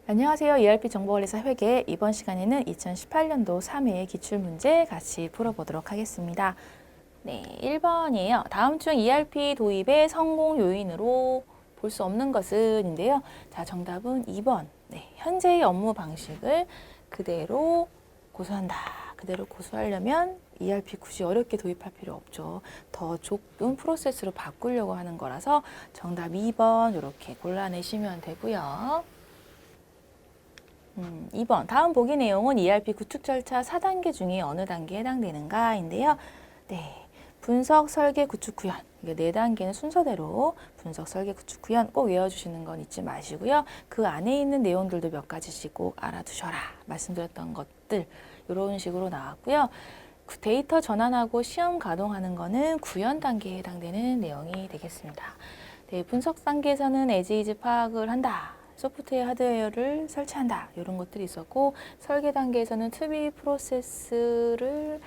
안녕하세요. ERP 정보관리사 회계 이번 시간에는 2018년도 3회 기출문제 같이 풀어보도록 하겠습니다. 네, 1번이에요. 다음 중 ERP 도입의 성공 요인으로 볼 수 없는 것은 인데요. 자, 정답은 2번. 네, 현재의 업무 방식을 그대로 고수한다. 그대로 고수하려면 ERP 굳이 어렵게 도입할 필요 없죠. 더 좁은 프로세스로 바꾸려고 하는 거라서 정답 2번 이렇게 골라내시면 되고요. 2번 다음 보기 내용은 ERP 구축 절차 4단계 중에 어느 단계에 해당되는가인데요. 네, 분석, 설계, 구축, 구현. 이게 4단계는 순서대로 분석, 설계, 구축, 구현 꼭 외워주시는 건 잊지 마시고요. 그 안에 있는 내용들도 몇 가지씩 꼭 알아두셔라. 말씀드렸던 것들 이런 식으로 나왔고요. 데이터 전환하고 시험 가동하는 거는 구현 단계에 해당되는 내용이 되겠습니다. 네, 분석 단계에서는 에지이즈 파악을 한다. 소프트웨어, 하드웨어를 설치한다. 이런 것들이 있었고 설계 단계에서는 투비 프로세스를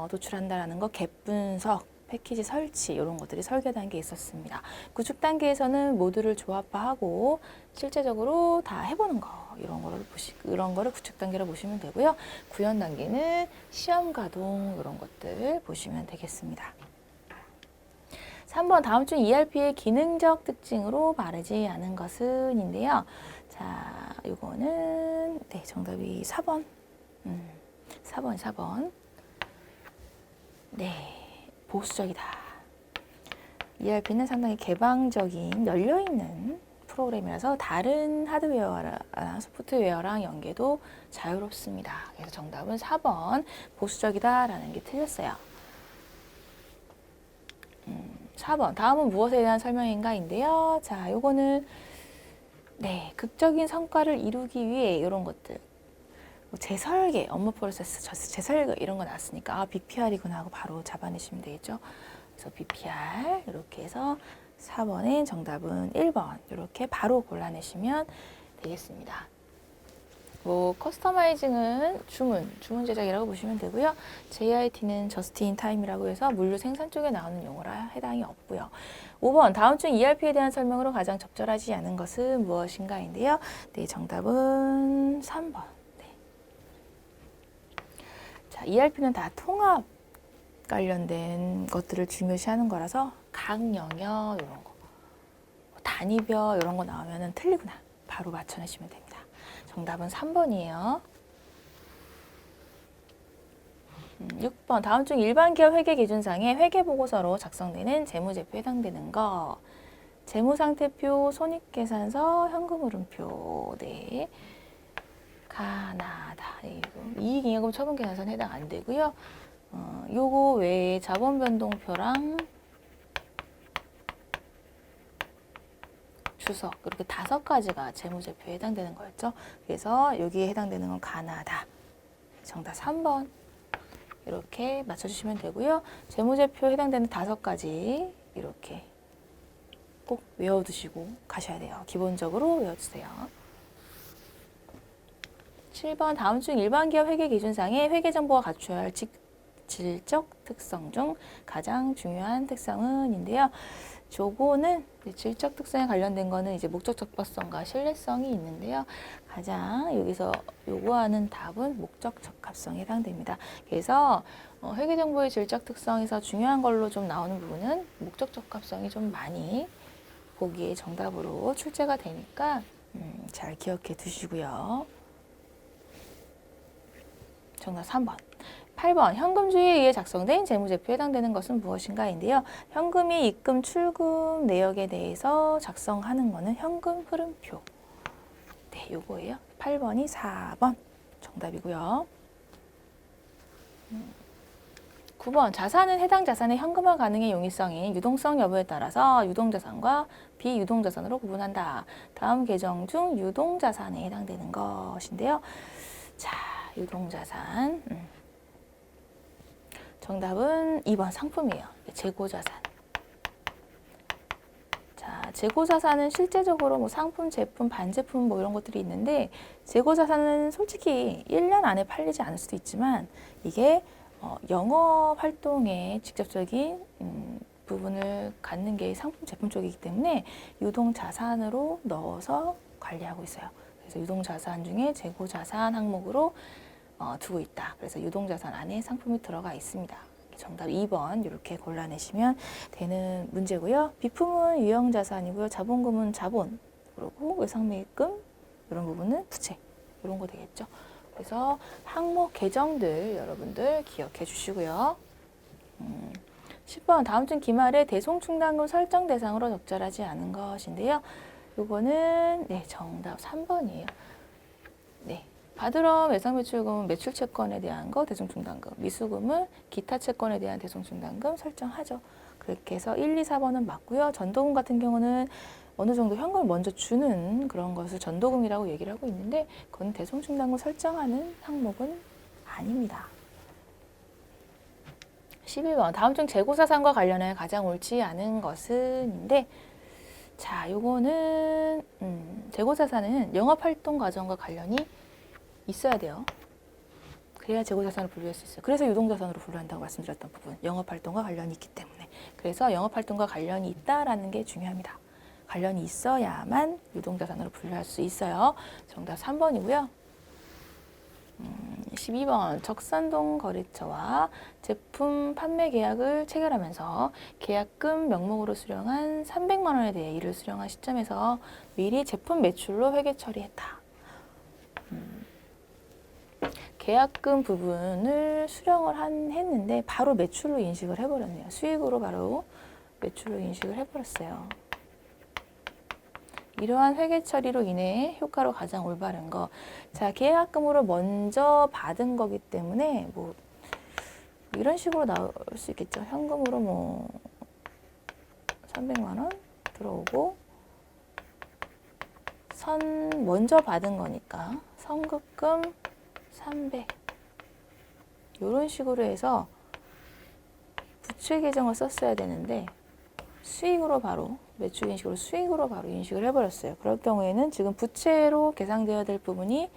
도출한다라는 거, 갭 분석, 패키지 설치 이런 것들이 설계 단계에 있었습니다. 구축 단계에서는 모듈을 조합화하고 실제적으로 다 해보는 거 이런 거를 구축 단계로 보시면 되고요. 구현 단계는 시험 가동 이런 것들 보시면 되겠습니다. 3번 다음 중 ERP의 기능적 특징으로 바르지 않은 것은 인데요. 자, 이거는 네, 정답이 4번. 4번. 네, 보수적이다. ERP는 상당히 개방적인 열려있는 프로그램이라서 다른 하드웨어나 소프트웨어랑 연계도 자유롭습니다. 그래서 정답은 4번 보수적이다라는 게 틀렸어요. 4번 다음은 무엇에 대한 설명인가인데요. 자, 요거는 네, 극적인 성과를 이루기 위해 이런 것들 재설계, 업무 프로세스, 재설계 이런 거 나왔으니까 BPR이구나 하고 바로 잡아내시면 되겠죠. 그래서 BPR 이렇게 해서 4번의 정답은 1번 이렇게 바로 골라내시면 되겠습니다. 커스터마이징은 주문 제작이라고 보시면 되고요. JIT는 저스트 인 타임이라고 해서 물류 생산 쪽에 나오는 용어라 해당이 없고요. 5번 다음 중 ERP에 대한 설명으로 가장 적절하지 않은 것은 무엇인가인데요. 네, 정답은 3번. 네. 자, ERP는 다 통합 관련된 것들을 중요시하는 거라서 각 영역 이런 거, 단위별 이런 거 나오면은 틀리구나 바로 맞춰내시면 됩니다. 정답은 3번이에요. 6번 다음 중 일반 기업 회계기준상의 회계보고서로 작성되는 재무제표에 해당되는 거. 재무상태표, 손익계산서, 현금흐름표. 네. 가나다. 이익잉여금 처분계산서는 해당 안 되고요. 요거 외에 자본변동표랑 주석 이렇게 5가지가 재무제표에 해당되는 거였죠. 그래서 여기에 해당되는 건 가나다. 정답 3번 이렇게 맞춰주시면 되고요. 재무제표에 해당되는 5가지 이렇게 꼭 외워두시고 가셔야 돼요. 기본적으로 외워주세요. 7번 다음 중 일반 기업 회계 기준상의 회계 정보가 갖춰야 할 질적 특성 중 가장 중요한 특성은인데요. 요거는 질적 특성에 관련된 거는 이제 목적 적합성과 신뢰성이 있는데요. 가장 여기서 요구하는 답은 목적 적합성에 해당됩니다. 그래서 회계 정보의 질적 특성에서 중요한 걸로 좀 나오는 부분은 목적 적합성이 좀 많이 보기에 정답으로 출제가 되니까 잘 기억해 두시고요. 정답 3번. 8번 현금주의에 의해 작성된 재무제표에 해당되는 것은 무엇인가인데요. 현금이 입금, 출금 내역에 대해서 작성하는 것은 현금 흐름표. 네, 요거예요. 8번이 4번 정답이고요. 9번 자산은 해당 자산의 현금화 가능의 용이성인 유동성 여부에 따라서 유동자산과 비유동자산으로 구분한다. 다음 계정 중 유동자산에 해당되는 것인데요. 자, 유동자산. 정답은 2번 상품이에요. 재고자산. 자, 재고자산은 실제적으로 뭐 상품, 제품, 반제품 뭐 이런 것들이 있는데 재고자산은 솔직히 1년 안에 팔리지 않을 수도 있지만 이게 영업 활동에 직접적인 부분을 갖는 게 상품, 제품 쪽이기 때문에 유동자산으로 넣어서 관리하고 있어요. 그래서 그래서 유동자산 중에 재고자산 항목으로 두고 있다. 그래서 유동자산 안에 상품이 들어가 있습니다. 정답 2번 이렇게 골라내시면 되는 문제고요. 비품은 유형자산이고요. 자본금은 자본, 그리고 외상매입금 이런 부분은 부채, 이런 거 되겠죠. 그래서 항목 계정들 여러분들 기억해 주시고요. 10번 다음 중 기말에 대송충당금 설정 대상으로 적절하지 않은 것인데요. 요거는 네, 정답 3번이에요. 네. 받으러 외상매출금은 매출채권에 대한 거 대송충당금, 미수금은 기타 채권에 대한 대송충당금 설정하죠. 그렇게 해서 1, 2, 4번은 맞고요. 전도금 같은 경우는 어느 정도 현금을 먼저 주는 그런 것을 전도금이라고 얘기를 하고 있는데 그건 대송충당금 설정하는 항목은 아닙니다. 11번 다음 중 재고자산과 관련해 가장 옳지 않은 것은인데 자, 요거는 재고자산은 영업활동 과정과 관련이 있어야 돼요. 그래야 재고자산을 분류할 수 있어요. 그래서 유동자산으로 분류한다고 말씀드렸던 부분, 영업활동과 관련이 있기 때문에. 그래서 영업활동과 관련이 있다라는 게 중요합니다. 관련이 있어야만 유동자산으로 분류할 수 있어요. 정답 3번이고요. 12번 적산동 거래처와 제품 판매 계약을 체결하면서 계약금 명목으로 수령한 300만 원에 대해 이를 수령한 시점에서 미리 제품 매출로 회계 처리했다. 계약금 부분을 수령을 했는데 바로 매출로 인식을 해버렸네요. 수익으로 바로 매출로 인식을 해버렸어요. 이러한 회계 처리로 인해 효과로 가장 올바른 거. 자, 계약금으로 먼저 받은 거기 때문에 뭐 이런 식으로 나올 수 있겠죠. 현금으로 뭐 300만 원 들어오고 먼저 받은 거니까 선급금 300 이런 식으로 해서 부채 계정을 썼어야 되는데 수익으로 바로 매출 인식으로 수익으로 바로 인식을 해버렸어요. 그럴 경우에는 지금 부채로 계상되어야 될 부분이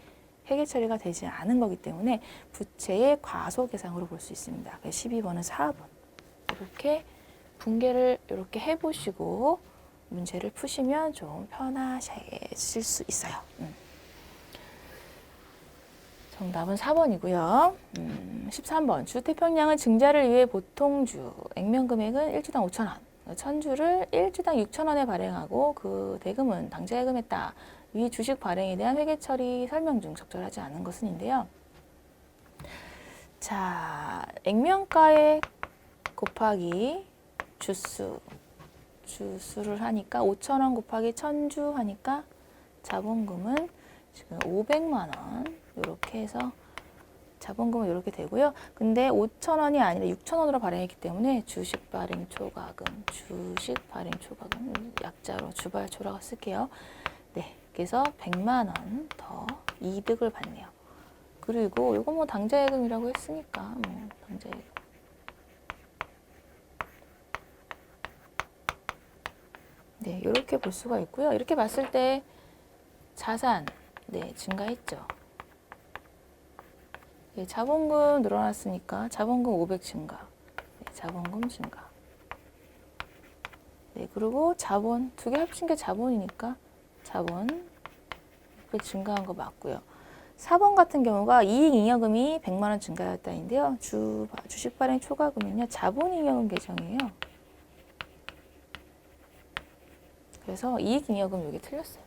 회계 처리가 되지 않은 거기 때문에 부채의 과소계상으로 볼 수 있습니다. 12번은 4번 이렇게 분개를 이렇게 해보시고 문제를 푸시면 좀 편하실 수 있어요. 정답은 4번이고요. 13번 주택평량은 증자를 위해 보통주 액면금액은 일주당 5,000원 1000주를 일주당 6,000원에 발행하고 그 대금은 당좌 예금했다. 위 주식 발행에 대한 회계 처리 설명 중 적절하지 않은 것은인데요. 자, 액면가액 곱하기 주수를 하니까 5,000원 곱하기 1000주 하니까 자본금은 지금 500만 원 이렇게 해서 자본금은 이렇게 되고요. 근데 5,000원이 아니라 6,000원으로 발행했기 때문에 주식 발행 초과금, 약자로 주발초라고 쓸게요. 네, 그래서 100만 원 더 이득을 받네요. 그리고 이거 뭐 당좌예금이라고 했으니까 뭐 당좌예금. 네, 이렇게 볼 수가 있고요. 이렇게 봤을 때 자산, 네, 증가했죠. 네, 자본금 늘어났으니까 자본금 500 증가, 네, 자본금 증가. 네, 그리고 자본, 두 개 합친 게 자본이니까 자본 600 증가한 거 맞고요. 4번 같은 경우가 이익잉여금이 100만 원 증가했다인데요. 주식 발행 초과금은요, 자본잉여금 계정이에요. 그래서 이익잉여금 여기 틀렸어요.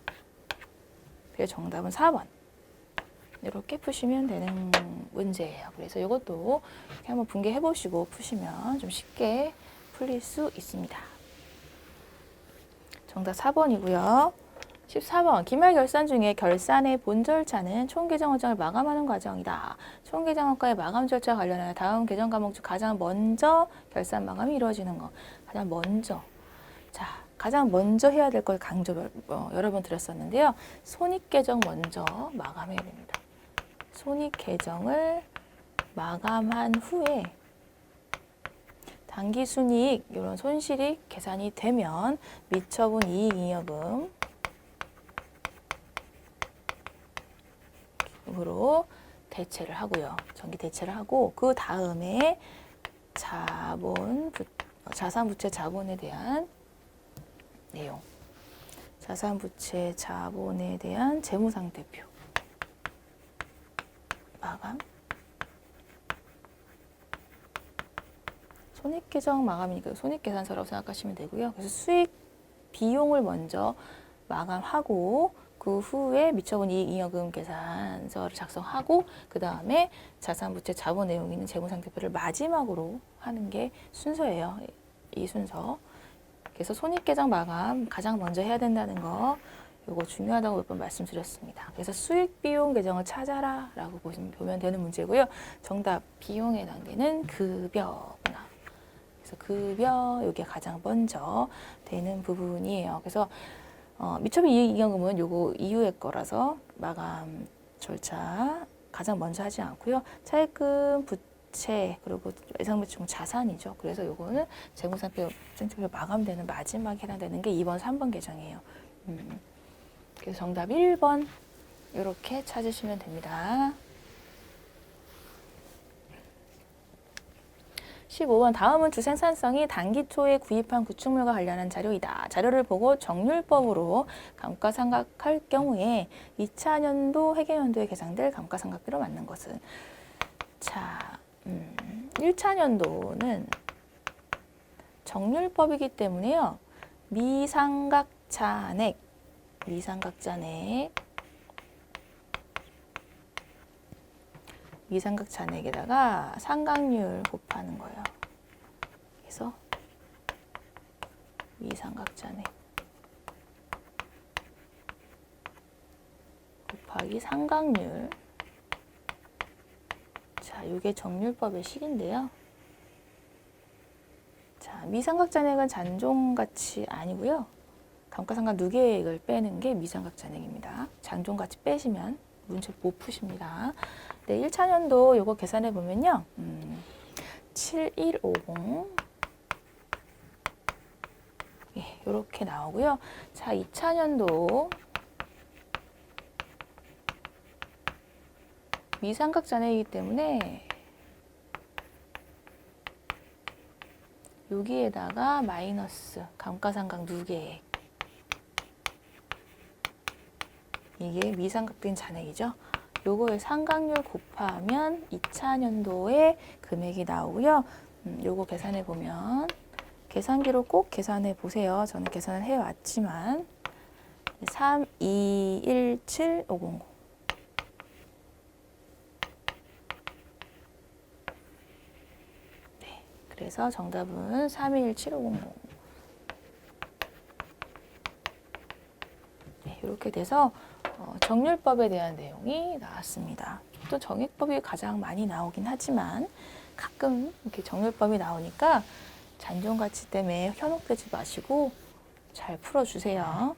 그래서 정답은 4번. 이렇게 푸시면 되는 문제예요. 그래서 이것도 이렇게 한번 분개해 보시고 푸시면 좀 쉽게 풀릴 수 있습니다. 정답 4번이고요. 14번 기말 결산 중에 결산의 본 절차는 총계정원장을 마감하는 과정이다. 총계정원과의 마감 절차 관련하여 다음 계정 과목 중 가장 먼저 결산 마감이 이루어지는 것. 가장 먼저. 자, 가장 먼저 해야 될 걸 여러 번 드렸었는데요. 손익계정 먼저 마감해야 됩니다. 손익계정을 마감한 후에 당기순이익, 이런 손실이 계산이 되면 미처분 이익잉여금으로 대체를 하고요. 정기 대체를 하고 그 다음에 자산 부채 자본에 대한 내용. 자산부채 자본에 대한 재무상태표 마감. 손익계정 마감이니까 손익계산서라고 생각하시면 되고요. 그래서 수익 비용을 먼저 마감하고 그 후에 미처분 이익잉여금 계산서를 작성하고 그 다음에 자산부채 자본 내용 있는 재무상태표를 마지막으로 하는 게 순서예요. 이 순서. 그래서 손익계정 마감 가장 먼저 해야 된다는 거 요거 중요하다고 몇 번 말씀드렸습니다. 그래서 수익비용 계정을 찾아라 라고 보면 되는 문제고요. 정답 비용에 해당되는 급여구나. 그래서 급여 요게 가장 먼저 되는 부분이에요. 그래서 미처분 이익잉여금은 요거 이후의 거라서 마감 절차 가장 먼저 하지 않고요. 차입금, 부채, 그리고 예상매출 자산이죠. 그래서 요거는 재무상태표 마감되는 마지막에 해당되는 게 2번, 3번 계정이에요. 그래서 정답 1번 이렇게 찾으시면 됩니다. 15번 다음은 주 생산성이 단기 초에 구입한 구축물과 관련한 자료이다. 자료를 보고 정률법으로 감가상각할 경우에 2차년도 회계연도에 계상될 감가상각비로 맞는 것은 자, 1차년도는 정률법이기 때문에요. 미상각잔액 미상각잔액에다가 상각률 곱하는 거예요. 그래서 미상각잔액 곱하기 상각률. 자, 이게 정률법의 식인데요. 자, 미상각잔액은 잔존가치 아니고요. 감가상각 누계액을 빼는 게 미상각잔액입니다. 잔존가치 빼시면 문제 못 푸십니다. 네, 1차년도 요거 계산해 보면요. 7150 예, 요렇게 나오고요. 자, 2차년도 미상각잔액이기 때문에 여기에다가 마이너스 감가상각 누계액 이게 미상각된 잔액이죠. 요거의 상각률 곱하면 2차년도에 금액이 나오고요. 요거 계산해 보면 계산기로 꼭 계산해 보세요. 저는 계산을 해왔지만 3217500 네, 그래서 정답은 3217500 네, 이렇게 돼서 정률법에 대한 내용이 나왔습니다. 또 정액법이 가장 많이 나오긴 하지만 가끔 이렇게 정률법이 나오니까 잔존가치 때문에 현혹되지 마시고 잘 풀어주세요.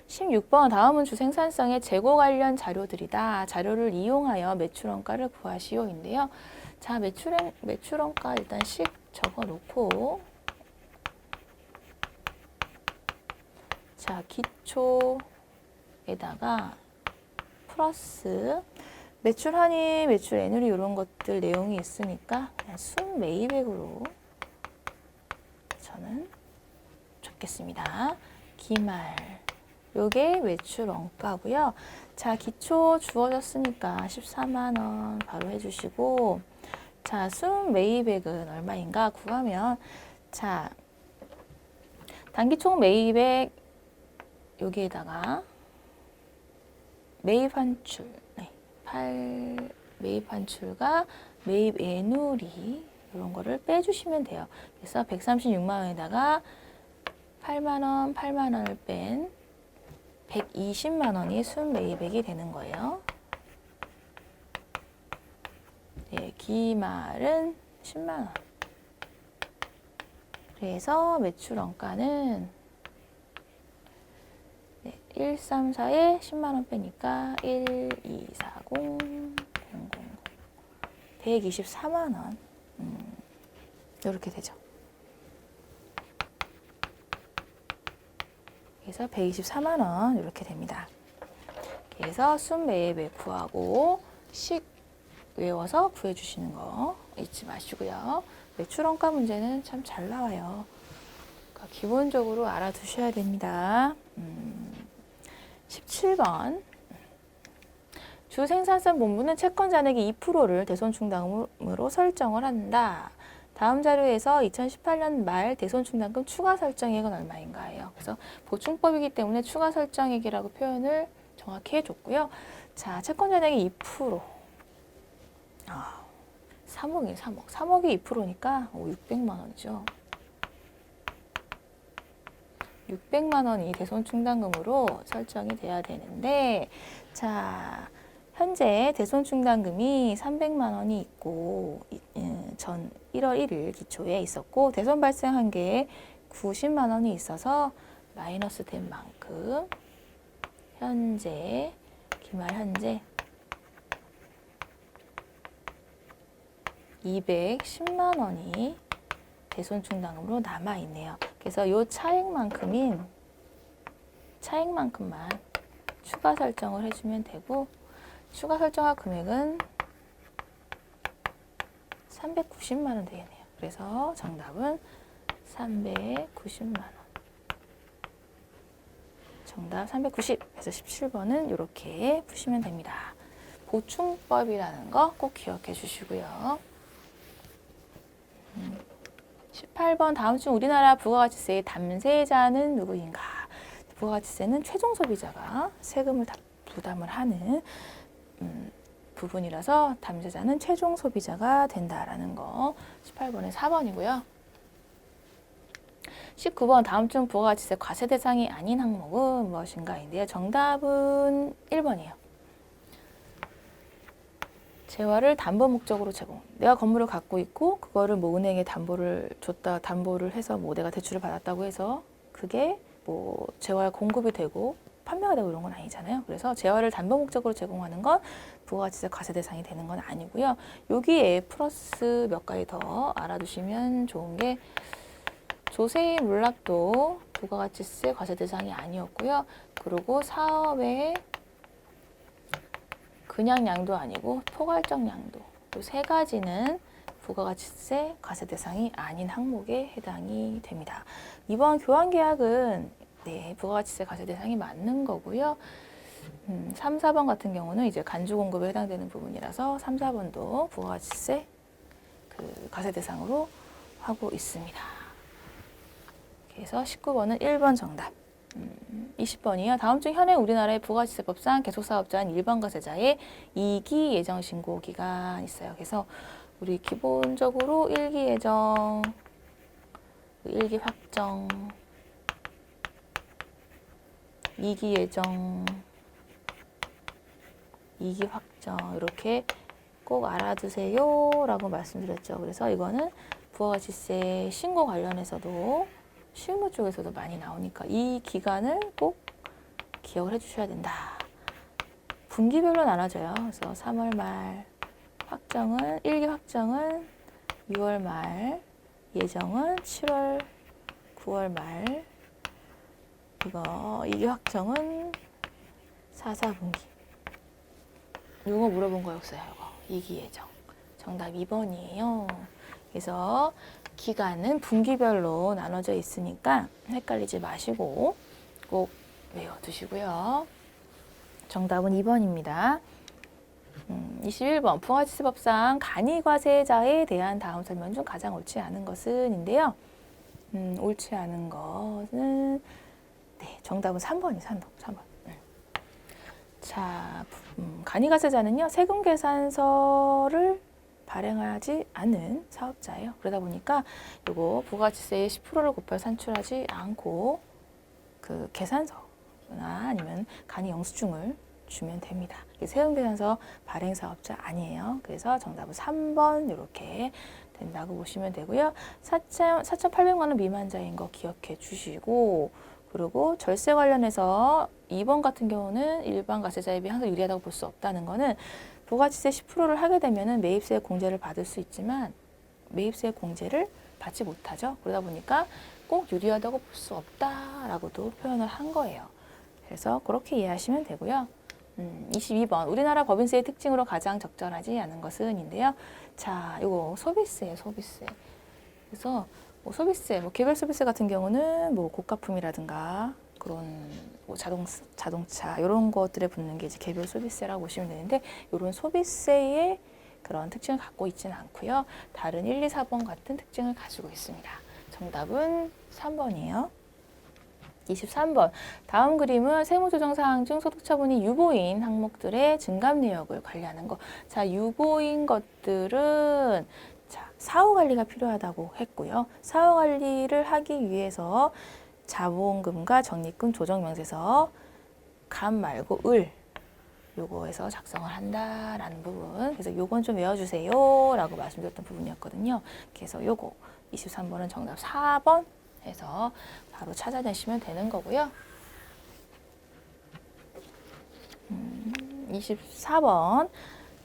16번 다음은 주 생산성의 재고 관련 자료들이다. 자료를 이용하여 매출원가를 구하시오인데요. 자, 매출원가 일단 씩 적어놓고 자, 기초에다가 플러스 매출 한위, 매출 애누리 이런 것들 내용이 있으니까 그냥 순 매입액으로 저는 적겠습니다. 기말 요게 매출 원가고요. 자, 기초 주어졌으니까 14만 원 바로 해주시고 자, 순 매입액은 얼마인가 구하면 자, 단기 총 매입액 여기에다가 매입 환출, 네, 매입 환출과 매입 애누리 이런 거를 빼주시면 돼요. 그래서 136만 원에다가 8만 원을 뺀 120만 원이 순 매입액이 되는 거예요. 네, 기말은 10만 원. 그래서 매출 원가는 134에 10만 원 빼니까 1240 000 124만 원 이렇게 되죠. 그래서 124만 원 이렇게 됩니다. 그래서 순 매입액 구하고 식 외워서 구해주시는 거 잊지 마시고요. 매출원가 문제는 참 잘 나와요. 기본적으로 알아두셔야 됩니다. 17번. 주 생산성 본부는 채권 잔액의 2%를 대손충당금으로 설정을 한다. 다음 자료에서 2018년 말 대손충당금 추가 설정액은 얼마인가요? 그래서 보충법이기 때문에 추가 설정액이라고 표현을 정확히 해줬고요. 자, 채권 잔액의 2%. 3억이에요, 3억. 3억이 2%니까 600만 원이죠. 600만 원이 대손충당금으로 설정이 돼야 되는데, 자, 현재 대손충당금이 300만 원이 있고 전 1월 1일 기초에 있었고 대손 발생한 게 90만 원이 있어서 마이너스 된 만큼 현재 기말 현재 210만 원이 대손충당금으로 남아 있네요. 그래서 이 차액만큼만 추가 설정을 해주면 되고 추가 설정할 금액은 390만 원 되겠네요. 그래서 정답은 390만 원. 정답 390. 그래서 17번은 이렇게 푸시면 됩니다. 보충법이라는 거 꼭 기억해 주시고요. 18번 다음 중 우리나라 부가가치세의 담세자는 누구인가? 부가가치세는 최종 소비자가 세금을 다 부담을 하는 부분이라서 담세자는 최종 소비자가 된다라는 거 18번에 4번이고요. 19번 다음 중 부가가치세 과세 대상이 아닌 항목은 무엇인가인데요. 정답은 1번이에요. 재화를 담보 목적으로 제공. 내가 건물을 갖고 있고 그거를 뭐 은행에 담보를 줬다, 담보를 해서 뭐 내가 대출을 받았다고 해서 그게 뭐 재화 공급이 되고 판매가 되고 이런 건 아니잖아요. 그래서 재화를 담보 목적으로 제공하는 건 부가가치세 과세 대상이 되는 건 아니고요. 여기에 플러스 몇 가지 더 알아두시면 좋은 게 조세의 몰락도 부가가치세 과세 대상이 아니었고요. 그리고 사업의 그냥 양도 아니고 포괄적 양도 이 세 가지는 부가가치세 과세 대상이 아닌 항목에 해당이 됩니다. 이번 교환계약은 네, 부가가치세 과세 대상이 맞는 거고요. 3, 4번 같은 경우는 이제 간주 공급에 해당되는 부분이라서 3, 4번도 부가가치세 과세 대상으로 하고 있습니다. 그래서 19번은 1번 정답. 20번이요. 다음 중 현행 우리나라의 부가가치세법상 계속사업자는 일반 과세자의 2기 예정 신고 기간 있어요. 그래서 우리 기본적으로 1기 예정, 1기 확정, 2기 예정, 2기 확정 이렇게 꼭 알아두세요 라고 말씀드렸죠. 그래서 이거는 부가가치세 신고 관련해서도 실무 쪽에서도 많이 나오니까 이 기간을 꼭 기억을 해주셔야 된다. 분기별로 나눠져요. 그래서 3월 말 확정은 1기 확정은 6월 말, 예정은 7월, 9월 말. 이거 2기 확정은 4, 4분기. 이거 물어본 거였어요. 이거 2기 예정. 정답 2번이에요. 그래서 기간은 분기별로 나눠져 있으니까 헷갈리지 마시고 꼭 외워두시고요. 정답은 2번입니다. 21번 부가가치세법상 간이과세자에 대한 다음 설명 중 가장 옳지 않은 것은 인데요. 옳지 않은 것은 네, 정답은 3번이에요. 3번. 자, 간이과세자는요. 세금계산서를 발행하지 않은 사업자예요. 그러다 보니까 이거 부가가치세의 10%를 곱해 산출하지 않고 그 계산서나 아니면 간이 영수증을 주면 됩니다. 세금계산서 발행 사업자 아니에요. 그래서 정답은 3번 이렇게 된다고 보시면 되고요. 4,800만 원 미만자인 거 기억해 주시고 그리고 절세 관련해서 2번 같은 경우는 일반 과세자에 비해 항상 유리하다고 볼 수 없다는 거는 부가가치세 10%를 하게 되면 매입세 공제를 받을 수 있지만 매입세 공제를 받지 못하죠. 그러다 보니까 꼭 유리하다고 볼 수 없다라고도 표현을 한 거예요. 그래서 그렇게 이해하시면 되고요. 22번 우리나라 법인세의 특징으로 가장 적절하지 않은 것은 인데요. 자, 이거 소비세예요. 소비세. 그래서 뭐 소비세, 뭐 개별 소비세 같은 경우는 뭐 고가품이라든가 그런 뭐 자동차 이런 것들에 붙는 게 이제 개별 소비세라고 보시면 되는데 이런 소비세의 그런 특징을 갖고 있지는 않고요. 다른 1, 2, 4번 같은 특징을 가지고 있습니다. 정답은 3번이에요. 23번. 다음 그림은 세무조정사항 중 소득처분이 유보인 항목들의 증감 내역을 관리하는 것. 자, 유보인 것들은 자, 사후관리가 필요하다고 했고요. 사후관리를 하기 위해서 자본금과 적립금 조정명세서 감 말고 을 요거에서 작성을 한다라는 부분. 그래서 요건 좀 외워주세요 라고 말씀드렸던 부분이었거든요. 그래서 요거 23번은 정답 4번 해서 바로 찾아내시면 되는 거고요. 24번.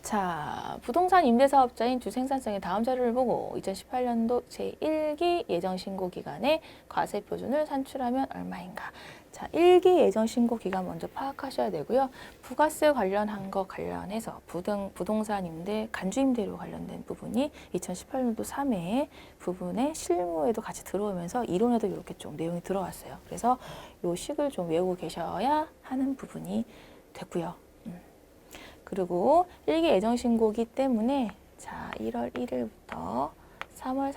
자, 부동산 임대사업자인 주생산성의 다음 자료를 보고 2018년도 제1기 예정신고기간에 과세표준을 산출하면 얼마인가. 자, 1기 예정신고 기간 먼저 파악하셔야 되고요. 부가세 관련한 거 관련해서 부동산 임대, 간주임대료 관련된 부분이 2018년도 3회 부분에 실무에도 같이 들어오면서 이론에도 이렇게 좀 내용이 들어왔어요. 그래서 요 식을 좀 외우고 계셔야 하는 부분이 됐고요. 그리고 1기 예정신고기 때문에 자 1월 1일부터 3월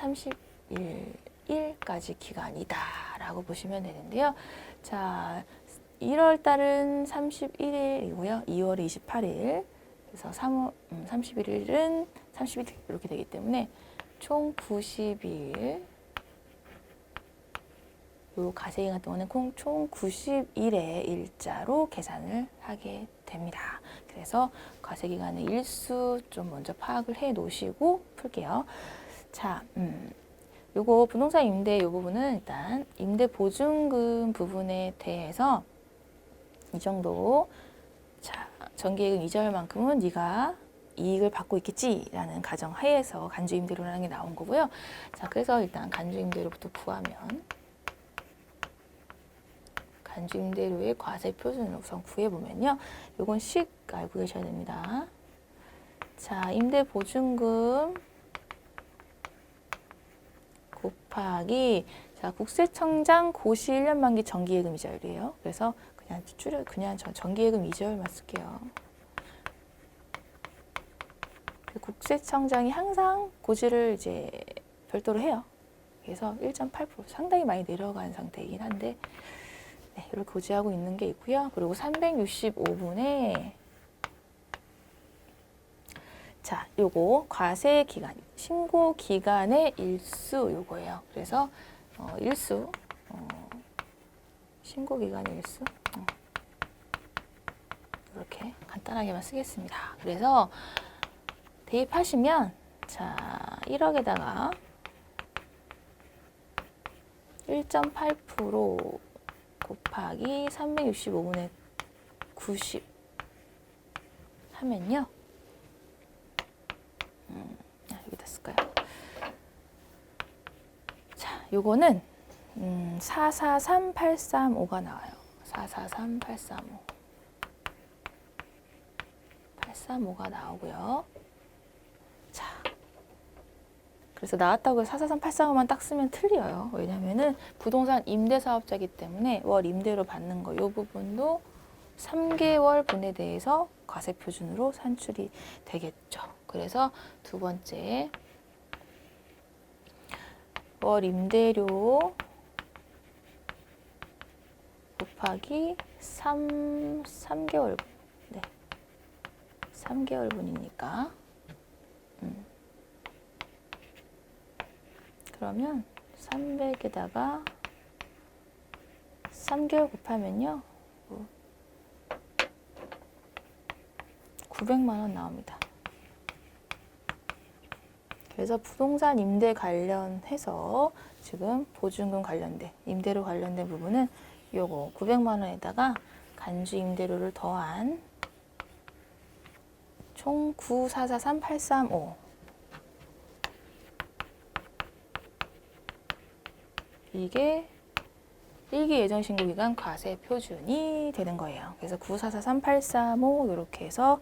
31일까지 기간이다 라고 보시면 되는데요. 자 1월 달은 31일이고요. 2월이 28일 그래서 3월 31일은 31일 이렇게 되기 때문에 총 90일 요 가세기간 동안은 총 90일의 일자로 계산을 하게 됩니다. 그래서 과세기간의 일수 좀 먼저 파악을 해 놓으시고 풀게요. 자, 요거 부동산 임대 요 부분은 일단 임대 보증금 부분에 대해서 이 정도 자, 정기예금 이자율만큼은 네가 이익을 받고 있겠지라는 가정 하에서 간주임대료라는 게 나온 거고요. 자, 그래서 일단 간주임대료부터 구하면 간주임대료의 과세 표준을 우선 구해보면요. 요건 식 알고 계셔야 됩니다. 자, 임대보증금 곱하기 자, 국세청장 고시 1년 만기 정기예금 이자율이에요. 그래서 그냥 정기예금 이자율만 쓸게요. 국세청장이 항상 고지를 이제 별도로 해요. 그래서 1.8% 상당히 많이 내려간 상태이긴 한데 네, 이렇게 고지하고 있는 게 있고요. 그리고 365분에 자, 요거 과세 기간, 신고 기간의 일수 요거예요. 그래서 일수 신고 기간의 일수 이렇게 간단하게만 쓰겠습니다. 그래서 대입하시면 자, 1억에다가 1.8% 곱하기 365분의 90 하면요. 여기다 쓸까요? 자, 요거는 443835가 나와요. 443835. 835가 나오고요. 자, 그래서 나왔다고 해서 443835만 딱 쓰면 틀려요. 왜냐면은 부동산 임대사업자이기 때문에 월 임대료 받는 거 이 부분도 3개월 분에 대해서 과세 표준으로 산출이 되겠죠. 그래서 두 번째 월 임대료 곱하기 3개월 분. 네. 3개월 분이니까 그러면 300에다가 3개월 곱하면요. 900만 원 나옵니다. 그래서 부동산 임대 관련해서 지금 보증금 관련된 임대료 관련된 부분은 요거 900만 원에다가 간주 임대료를 더한 총 9443835 이게 1기 예정신고기간 과세 표준이 되는 거예요. 그래서 9443835 이렇게 해서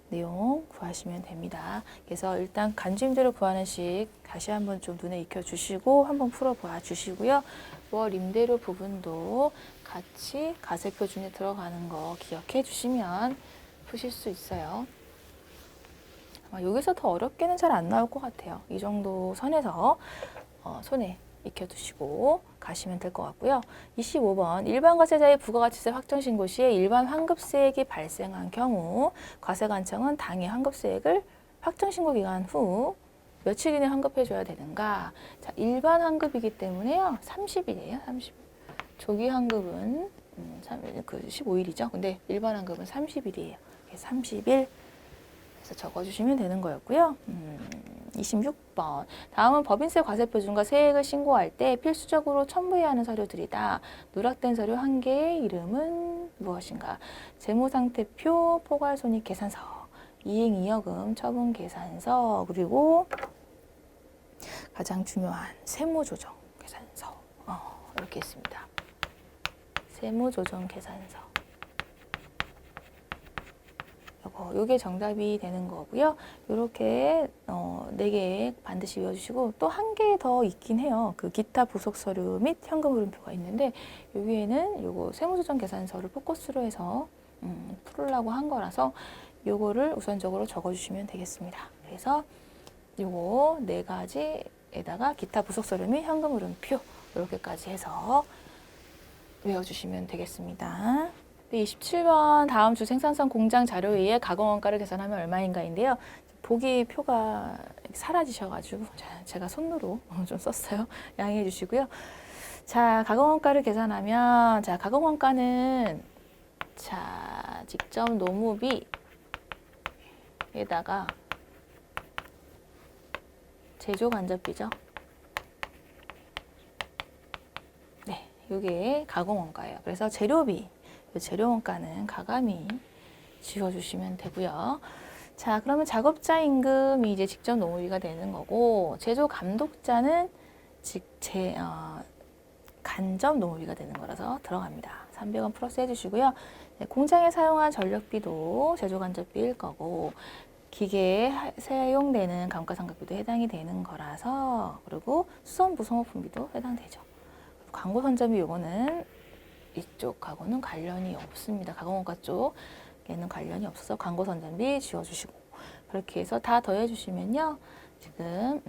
내용 구하시면 됩니다. 그래서 일단 간주임대로 구하는 식 다시 한번 좀 눈에 익혀주시고 한번 풀어봐 주시고요. 월 임대료 부분도 같이 가세표 중에 들어가는 거 기억해 주시면 푸실 수 있어요. 아마 여기서 더 어렵게는 잘 안 나올 것 같아요. 이 정도 선에서 손에 익혀두시고 가시면 될 것 같고요. 25번 일반 과세자의 부가가치세 확정신고 시에 일반 환급세액이 발생한 경우 과세관청은 당해 환급세액을 확정신고 기간 후 며칠 이내 환급해줘야 되는가. 자, 일반 환급이기 때문에요. 30일이에요. 30일. 조기 환급은 15일이죠. 근데 일반 환급은 30일이에요. 30일 해서 적어주시면 되는 거였고요. 26번. 다음은 법인세 과세표준과 세액을 신고할 때 필수적으로 첨부해야 하는 서류들이다. 누락된 서류 한 개의 이름은 무엇인가? 재무상태표, 포괄손익계산서, 이행이여금 처분계산서, 그리고 가장 중요한 세무조정계산서. 이렇게 있습니다. 세무조정계산서. 요게 정답이 되는 거고요. 요렇게 4개 반드시 외워주시고 또 한 개 더 있긴 해요. 그 기타 부속 서류 및 현금 흐름표가 있는데 여기에는 요거 세무조정 계산서를 포커스로 해서 풀으려고 한 거라서 요거를 우선적으로 적어주시면 되겠습니다. 그래서 요거 4가지에다가 기타 부속 서류 및 현금 흐름표 이렇게까지 해서 외워주시면 되겠습니다. 27번 다음 주 생산성 공장 자료에 의해 가공원가를 계산하면 얼마인가인데요. 보기 표가 사라지셔가지고 제가 손으로 좀 썼어요. 양해해 주시고요. 자, 가공원가를 계산하면 자, 가공원가는 자, 직접 노무비에다가 제조 간접비죠. 네, 이게 가공원가예요. 그래서 재료비 재료원가는 가감히 지워주시면 되고요. 자, 그러면 작업자 임금이 이제 직접 노무비가 되는 거고 제조 감독자는 간접 노무비가 되는 거라서 들어갑니다. 300원 플러스 해주시고요. 네, 공장에 사용한 전력비도 제조 간접비일 거고 기계에 사용되는 감가상각비도 해당이 되는 거라서 그리고 수선부 소모품비도 해당되죠. 광고 선점비 요거는 이쪽하고는 관련이 없습니다. 가공원가 쪽에는 관련이 없어서 광고 선전비 지워주시고 그렇게 해서 다 더해주시면요. 지금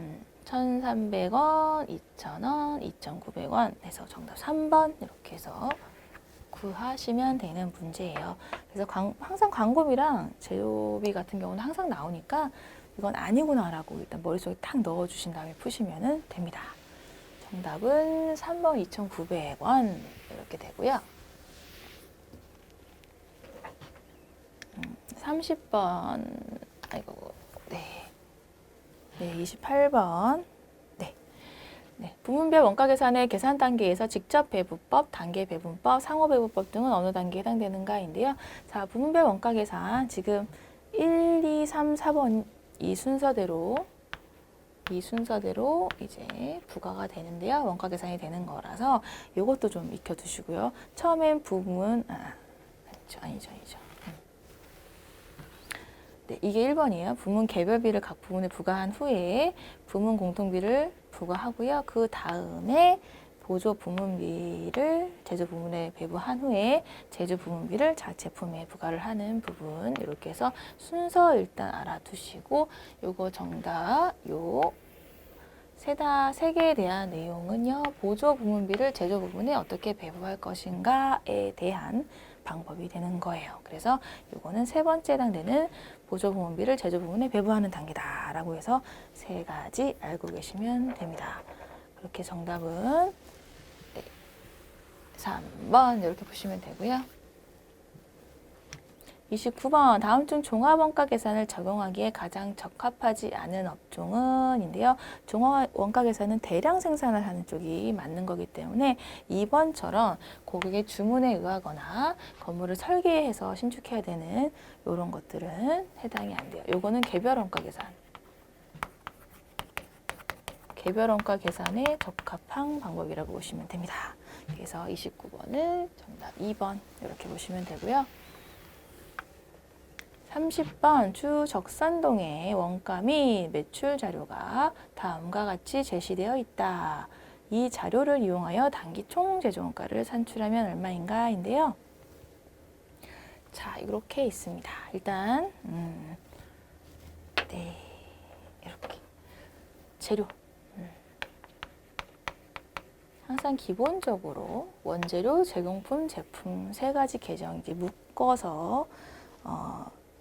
1,300원, 2,000원, 2,900원 해서 정답 3번 이렇게 해서 구하시면 되는 문제예요. 그래서 항상 광고비랑 재료비 같은 경우는 항상 나오니까 이건 아니구나라고 일단 머릿속에 탁 넣어주신 다음에 푸시면 됩니다. 정답은 3번 2,900원 이렇게 되고요. 30번 아이고 네 28번 부문별 원가 계산의 계산 단계에서 직접 배부법, 단계 배분법, 상호 배부법 등은 어느 단계에 해당되는가인데요. 자, 부문별 원가 계산 지금 1, 2, 3, 4번 이 순서대로 이제 부과가 되는데요. 원가 계산이 되는 거라서 이것도 좀 익혀두시고요. 처음엔 부문, 아니죠. 네, 이게 1번이에요. 부문 개별비를 각 부문에 부과한 후에 부문 공통비를 부과하고요. 그 다음에 보조 부문비를 제조 부문에 배부한 후에 제조 부문비를 제품에 부과를 하는 부분 이렇게 해서 순서 일단 알아두시고 요거 정답 세 개에 대한 내용은요. 보조 부문비를 제조 부문에 어떻게 배부할 것인가에 대한 방법이 되는 거예요. 그래서 요거는 3번째 해당되는 보조 부문비를 제조 부문에 배부하는 단계다라고 해서 3가지 알고 계시면 됩니다. 그렇게 정답은 3번 이렇게 보시면 되고요. 29번 다음 중 종합원가 계산을 적용하기에 가장 적합하지 않은 업종은 인데요. 종합원가 계산은 대량 생산을 하는 쪽이 맞는 거기 때문에 2번처럼 고객의 주문에 의하거나 건물을 설계해서 신축해야 되는 이런 것들은 해당이 안 돼요. 요거는 개별원가 계산. 개별원가 계산에 적합한 방법이라고 보시면 됩니다. 그래서 29번은 정답 2번 이렇게 보시면 되고요. 30번 주적산동의 원가 및 매출 자료가 다음과 같이 제시되어 있다. 이 자료를 이용하여 단기 총 제조원가를 산출하면 얼마인가 인데요. 자, 이렇게 있습니다. 일단 네, 이렇게 재료 항상 기본적으로 원재료, 제공품, 제품 세 가지 계정 이제 묶어서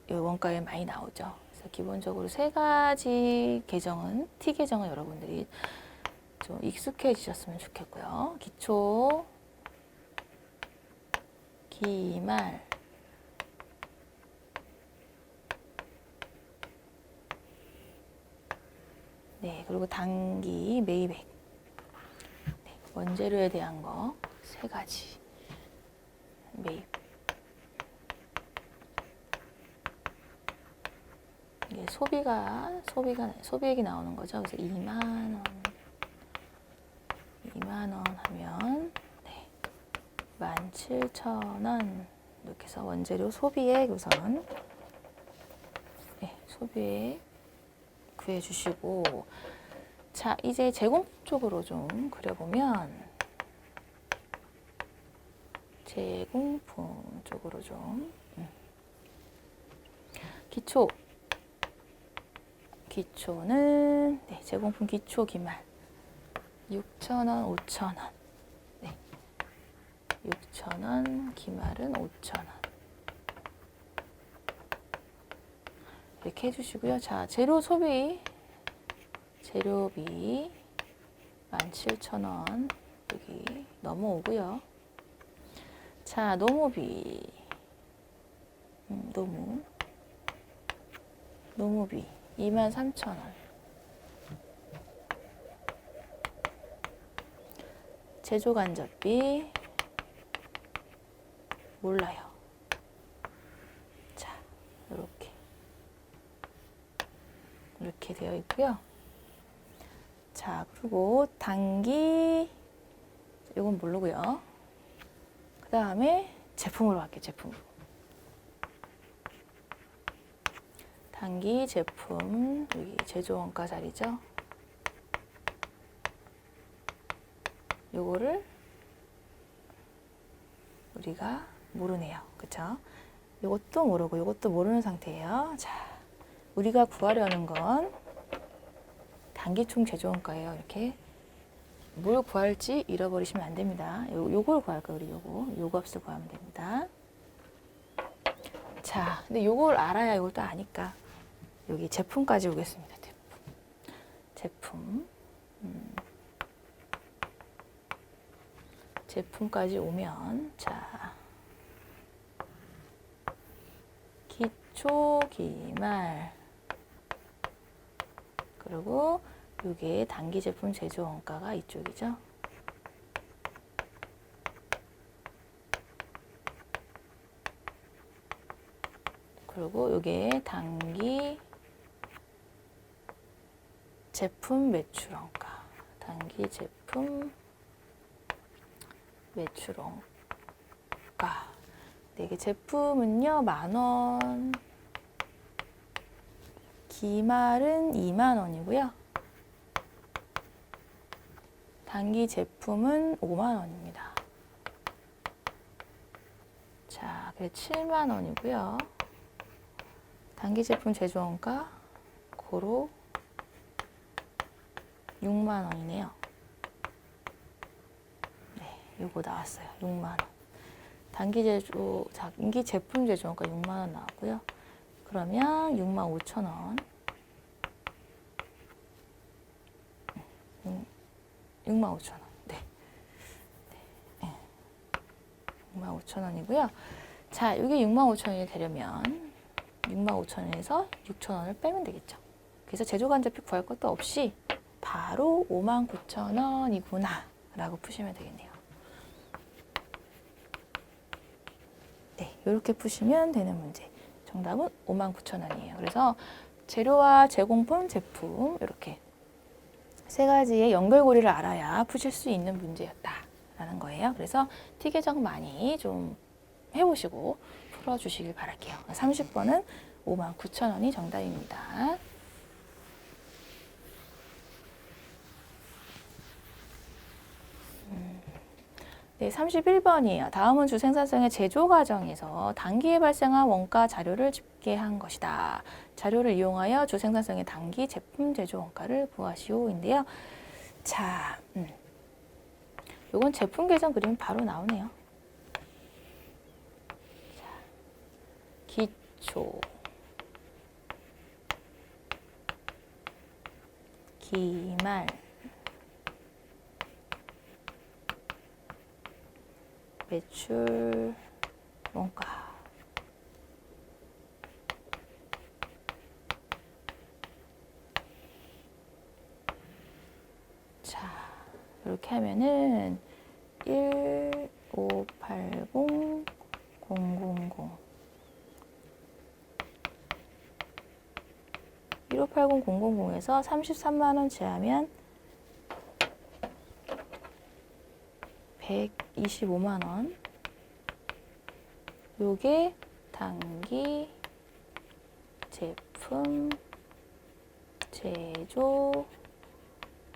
이 원가에 많이 나오죠. 그래서 기본적으로 세 가지 계정은 T 계정은 여러분들이 좀 익숙해지셨으면 좋겠고요. 기초, 기말, 네, 그리고 단기, 매입액. 네, 원재료에 대한 거 세 가지. 매입. 이게 소비액이 나오는 거죠. 그래서 2만 원. 2만 원 하면 네. 17,000원. 이렇게 해서 원재료 소비액 우선 네, 소비액 구해 주시고 자, 이제 제공품 쪽으로 좀 그려보면 제공품 쪽으로 좀 기초는 네, 제공품 기초 기말 6,000원, 5,000원. 네. 6,000원, 기말은 5,000원. 이렇게 해주시고요. 자, 재료비 17,000원. 여기 넘어오고요. 자, 노무비. 노무비 23,000원. 제조간접비 몰라요. 자, 이렇게 되어 있고요. 자, 그리고 단기 이건 모르고요. 그 다음에 제품으로 갈게요. 제품으로. 단기 제품 여기 제조원가 자리죠. 요거를 우리가 모르네요. 그쵸? 요것도 모르고 요것도 모르는 상태예요. 자, 우리가 구하려는 건 단기총 제조원가예요. 이렇게 뭘 구할지 잃어버리시면 안 됩니다. 요걸 구할 거예요. 우리 요 값을 구하면 됩니다. 자, 근데 요걸 알아야 이걸 또 아니까 여기 제품까지 오겠습니다. 제품까지 오면 자 기초 기말 그리고 요게 단기 제품 제조 원가가 이쪽이죠. 그리고 요게 단기 제품 매출 원가. 단기 제품 매출 원가. 네, 이게 제품은요, 10,000원. 기말은 20,000원이고요. 단기 제품은 50,000원입니다. 자, 그래 70,000원이고요. 단기 제품 제조원가 고로 60,000원이네요. 네, 요거 나왔어요. 60,000원. 단기 제품 제조원가 60,000원 나왔고요. 그러면 65,000원. 65,000원. 네. 65,000원이고요. 자, 이게 65,000원이 되려면 65,000원에서 6,000원을 빼면 되겠죠. 그래서 제조간접비 구할 것도 없이 바로 59,000원이구나 라고 푸시면 되겠네요. 네, 이렇게 푸시면 되는 문제. 정답은 59,000원이에요. 그래서 재료와 제공품, 제품 이렇게 세 가지의 연결고리를 알아야 푸실 수 있는 문제였다라는 거예요. 그래서 T계정 많이 좀 해보시고 풀어주시길 바랄게요. 30번은 59,000원이 정답입니다. 네, 31번이에요. 다음은 주 생산성의 제조 과정에서 단기에 발생한 원가 자료를 집계한 것이다. 자료를 이용하여 주 생산성의 단기 제품 제조 원가를 구하시오인데요. 자, 요건 제품 계산 그리면 바로 나오네요. 자, 기초, 기말, 매출 원가. 자, 이렇게 하면은 1580000 1580000에서 33만 원 제하면 125만 원. 요게 단기 제품 제조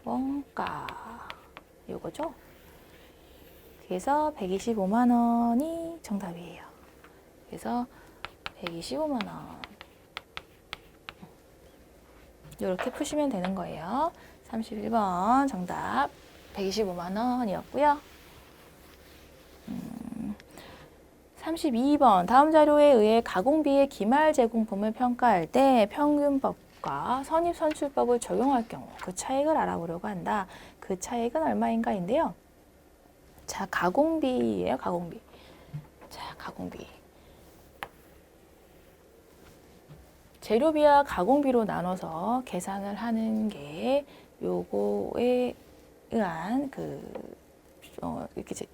원가 요거죠. 그래서 125만 원이 정답이에요. 그래서 125만 원 이렇게 푸시면 되는 거예요. 31번 정답 125만 원이었고요. 32번 다음 자료에 의해 가공비의 기말 제공품을 평가할 때 평균법과 선입선출법을 적용할 경우 그 차익을 알아보려고 한다. 그 차익은 얼마인가인데요. 자, 가공비예요. 가공비. 자, 가공비. 재료비와 가공비로 나눠서 계산을 하는 게 요거에 의한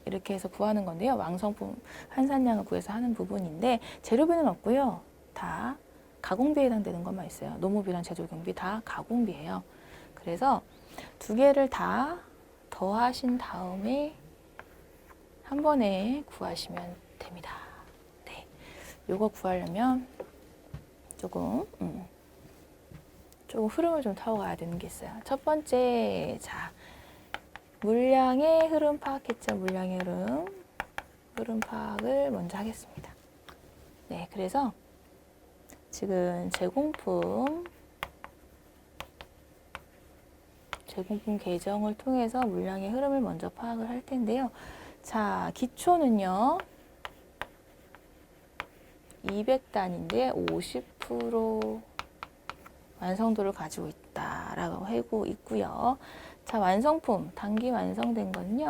이렇게 해서 구하는 건데요. 완성품 한산량을 구해서 하는 부분인데 재료비는 없고요. 다 가공비에 해당되는 것만 있어요. 노무비랑 제조경비 다 가공비예요. 그래서 두 개를 다 더하신 다음에 한 번에 구하시면 됩니다. 네, 요거 구하려면 조금 흐름을 좀 타고 가야 되는 게 있어요. 첫 번째, 자, 물량의 흐름 파악했죠. 물량의 흐름 파악을 먼저 하겠습니다. 네, 그래서 지금 제공품 계정을 통해서 물량의 흐름을 먼저 파악을 할 텐데요. 자, 기초는요. 200단인데 50% 완성도를 가지고 있다라고 하고 있고요. 자, 완성품 단기 완성된 거는요.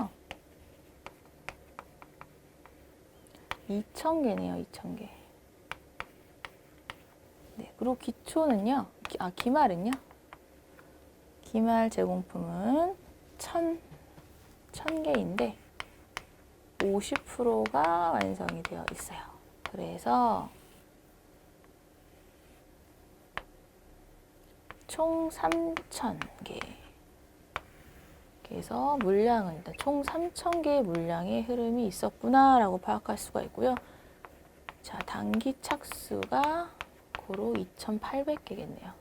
2,000개네요. 2,000개. 네, 그리고 기초는요. 기말은요. 기말 제공품은 1,000개인데 50%가 완성이 되어 있어요. 그래서 총 3,000개. 그래서 물량은 일단 총 3,000개의 물량의 흐름이 있었구나라고 파악할 수가 있고요. 자, 단기 착수가 고로 2,800개겠네요.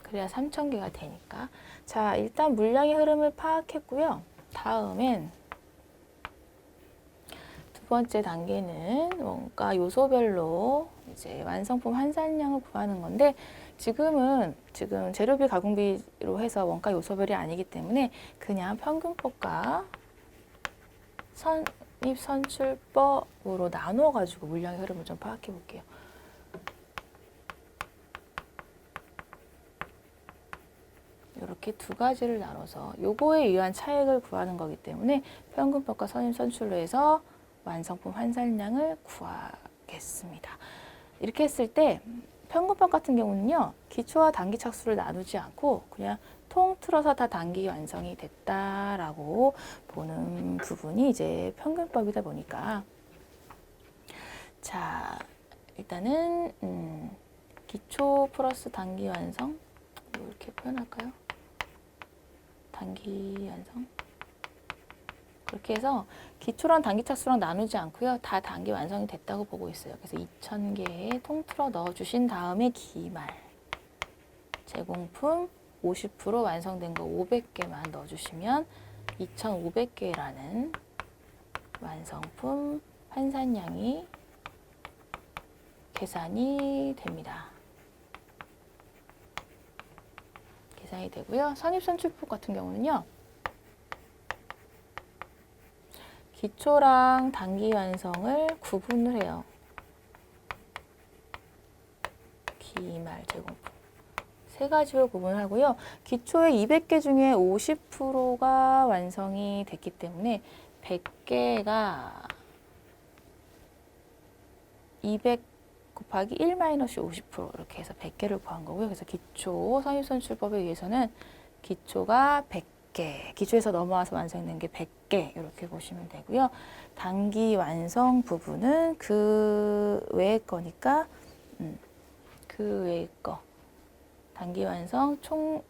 그래야 3,000개가 되니까. 자, 일단 물량의 흐름을 파악했고요. 다음엔 두 번째 단계는 원가 요소별로 이제 완성품 한산량을 구하는 건데 지금 재료비 가공비로 해서 원가 요소별이 아니기 때문에 그냥 평균법과 선입선출법으로 나눠가지고 물량의 흐름을 좀 파악해 볼게요. 이렇게 두 가지를 나눠서 요거에 의한 차익을 구하는 거기 때문에 평균법과 선입선출로 해서 완성품 환산량을 구하겠습니다. 이렇게 했을 때 평균법 같은 경우는요. 기초와 단기 착수를 나누지 않고 그냥 통틀어서 다 단기 완성이 됐다라고 보는 부분이 이제 평균법이다 보니까 자, 일단은 기초 플러스 단기 완성 이렇게 표현할까요? 단기 완성 그렇게 해서 기초랑 단기 착수랑 나누지 않고요. 다 단기 완성이 됐다고 보고 있어요. 그래서 2000개에 통틀어 넣어주신 다음에 기말 제공품 50% 완성된 거 500개만 넣어주시면 2500개라는 완성품 환산량이 계산이 됩니다. 계산이 되고요. 선입선출법 같은 경우는요. 기초랑 단기 완성을 구분을 해요. 기말 제공품. 세 가지로 구분하고요. 기초의 200개 중에 50%가 완성이 됐기 때문에 100개가 200 곱하기 1-50% 이렇게 해서 100개를 구한 거고요. 그래서 기초 선입선출법에 의해서는 기초가 100개, 기초에서 넘어와서 완성된 게 100개 이렇게 보시면 되고요. 단기 완성 부분은 그 외의 거니까 그 외의 거 단기 완성 총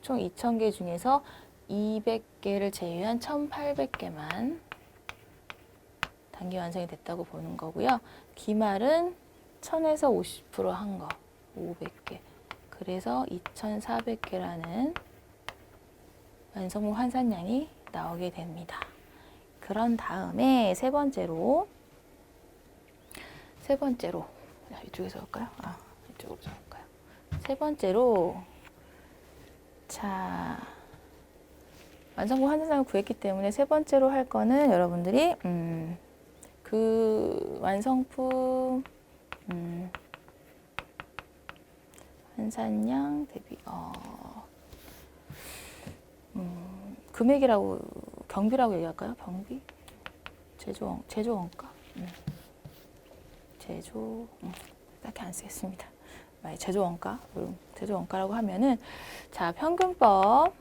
2000개 중에서 200개를 제외한 1800개만 단기 완성이 됐다고 보는 거고요. 기말은 1000에서 50%한 거, 500개. 그래서 2400개라는 완성품 환산량이 나오게 됩니다. 그런 다음에 세 번째로 이쪽에서 할까요? 이쪽으로 할까요? 세 번째로 자 완성품 환산량을 구했기 때문에 세 번째로 할 거는 여러분들이 그 완성품 환산량 대비 금액이라고 경비라고 얘기할까요? 경비? 제조 원가? 제조 딱히 안 쓰겠습니다. 제조 원가? 제조 원가라고 하면은 자 평균법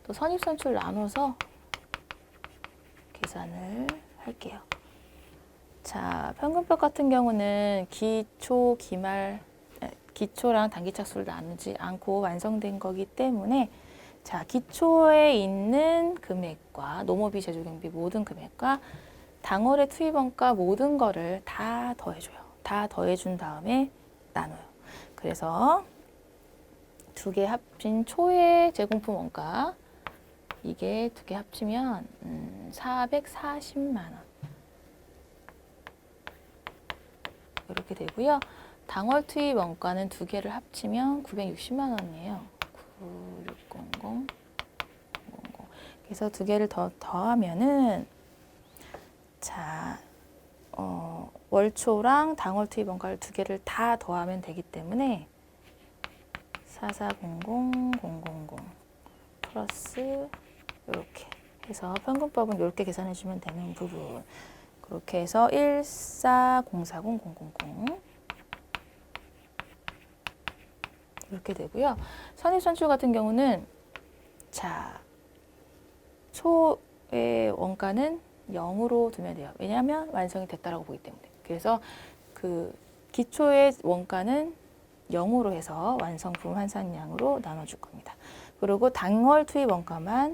또 선입선출 나눠서 계산을 할게요. 자, 평균법 같은 경우는 기초랑 단기 착수를 나누지 않고 완성된 거기 때문에 자, 기초에 있는 금액과 농업비, 제조경비 모든 금액과 당월의 투입원가 모든 거를 다 더해줘요. 다 더해준 다음에 나눠요. 그래서 두 개 합친 초의 제공품 원가 이게 두 개 합치면 440만 원 이렇게 되고요. 당월 투입 원가는 두 개를 합치면 960만 원이에요. 9600 그래서 두 개를 더하면은 자 월초랑 당월 투입 원가를 두 개를 다 더하면 되기 때문에 4400 000 플러스 이렇게 해서 평균법은 이렇게 계산해 주면 되는 부분. 그렇게 해서 1404000 이렇게 되고요. 선입선출 같은 경우는 자 초의 원가는 0으로 두면 돼요. 왜냐하면 완성이 됐다라고 보기 때문에. 그래서 그 기초의 원가는 0으로 해서 완성품 환산량으로 나눠줄 겁니다. 그리고 당월 투입 원가만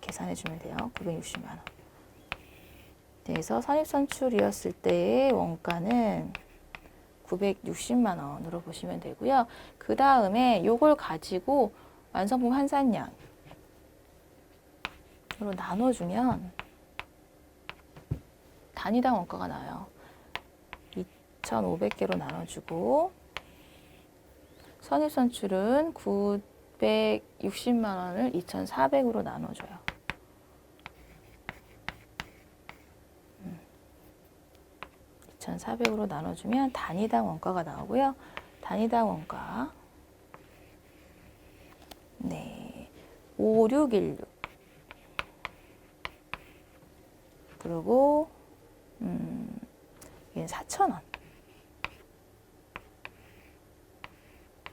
계산해 주면 돼요. 960만 원. 그래서 선입선출이었을 때의 원가는 960만 원으로 보시면 되고요. 그 다음에 요걸 가지고 완성품 환산량으로 나눠주면 단위당 원가가 나와요. 2,500개로 나눠주고 선입선출은 960만 원을 2,400으로 나눠줘요. 2,400으로 나눠주면 단위당 원가가 나오고요. 단위당 원가 네 5616 그리고 얘는 4,000원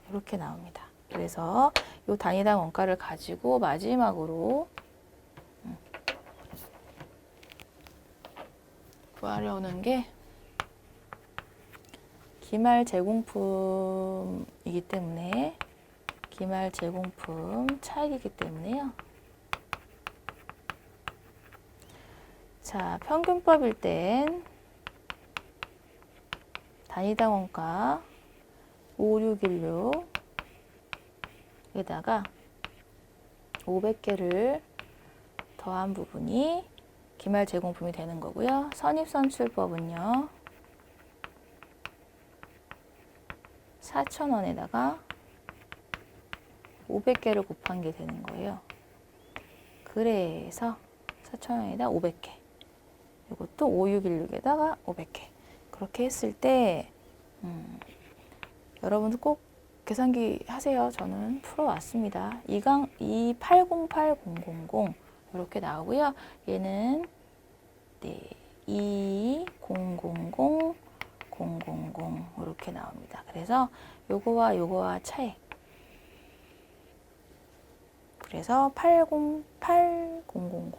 이렇게 나옵니다. 그래서 이 단위당 원가를 가지고 마지막으로 구하려는 게 기말 제공품이기 때문에 기말 제공품 차익이기 때문에요. 자, 평균법일 땐 단위당 원가 5616에다가 500개를 더한 부분이 기말 제공품이 되는 거고요. 선입선출법은요. 4,000원에다가 500개를 곱한 게 되는 거예요. 그래서 4,000원에다 500개. 이것도 5616에다가 500개. 그렇게 했을 때 여러분도 꼭 계산기 하세요. 저는 풀어왔습니다. 2808,000 이렇게 나오고요. 얘는 네, 2000,000 이렇게 나옵니다. 그래서 요거와 차이. 그래서 808000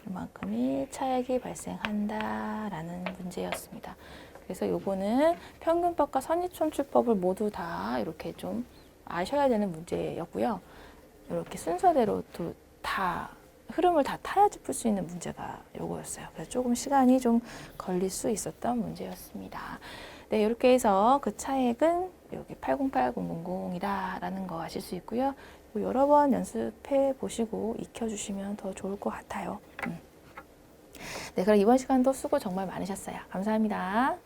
이만큼이 차액이 발생한다라는 문제였습니다. 그래서 요거는 평균법과 선입선출법을 모두 다 이렇게 좀 아셔야 되는 문제였고요. 이렇게 순서대로 또 다 흐름을 다 타야지 풀 수 있는 문제가 요거였어요. 그래서 조금 시간이 좀 걸릴 수 있었던 문제였습니다. 네, 이렇게 해서 그 차액은 여기 808000이다라는 거 아실 수 있고요. 여러 번 연습해 보시고 익혀주시면 더 좋을 것 같아요. 네, 그럼 이번 시간도 수고 정말 많으셨어요. 감사합니다.